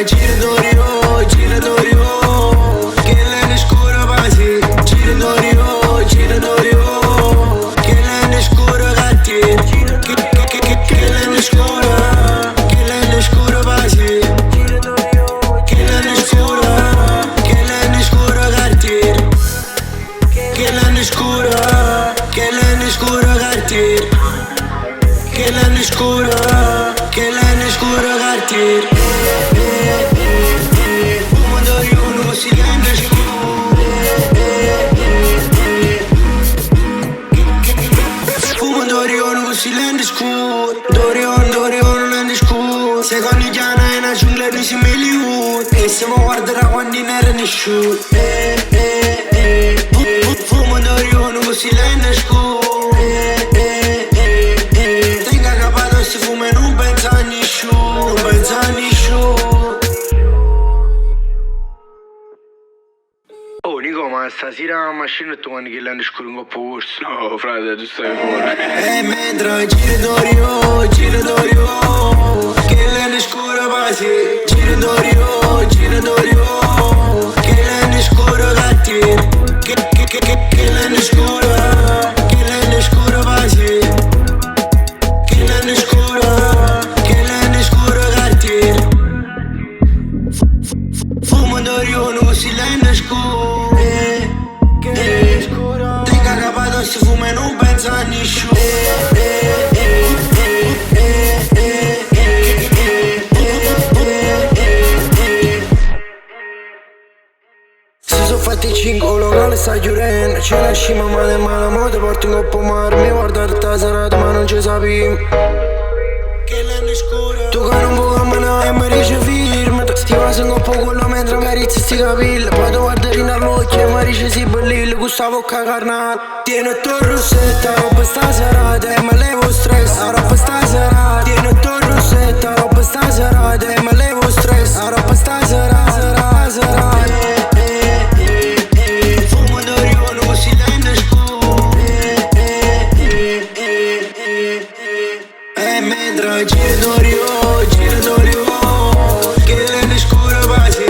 giratori oh, che lei scuro quasi. Giratori oh, che lei scuro gatti. Che lei scuro, che lei scuro quasi. Che lei scuro, che lei scuro gatti. Che lei scuro, che lei scuro gatti. Che lei scuro, che lei scuro gatti. Silente scuro, Dorion, lente scuro. Secondo i giana è una giungla di simili. E se mi guarderà quando non era nessuno. Fumo Dorion con silente scuro. Tenga capato se fuma e non pensa a nessuno. Non pensa a nessuno. Oh Nico, ma stasera la macchina tu quando che l'hanno scuro in coppa corso? No, frate, tu stai fuori. E mentre giratori oh, che l'hanno scuro quasi. Giratori oh, che l'hanno scuro gatti. Che l'hanno scuro, che l'hanno scuro quasi. Che l'hanno scuro gatti. Fumo Dorion con silente scuro. Tenga capato se fuma e non pensa a nessuno. Si sono fatti 5 locale sta chiudendo. C'è la scima male male mo te porto in coppa mare. Mi guarda il serata ma non ci sapevo. Che l'hanno scuro. Tu che non puoi camminare e mi dice firma. Sti vasi in coppa quello mentre carezzi sti capelli. Poi tu guardi in all'occhio e mi dice si bellillo. Questa bocca carnale. Tieni il tuo rossetta, roba sta serata e mi levo stress. Roba sta serata. Tieni il tuo rossetta, roba sta serata e mi levo stress. Roba sta serata, serata. Fumo Dorion con silente scuro. E mentre giratori oh, che lei scuro quasi.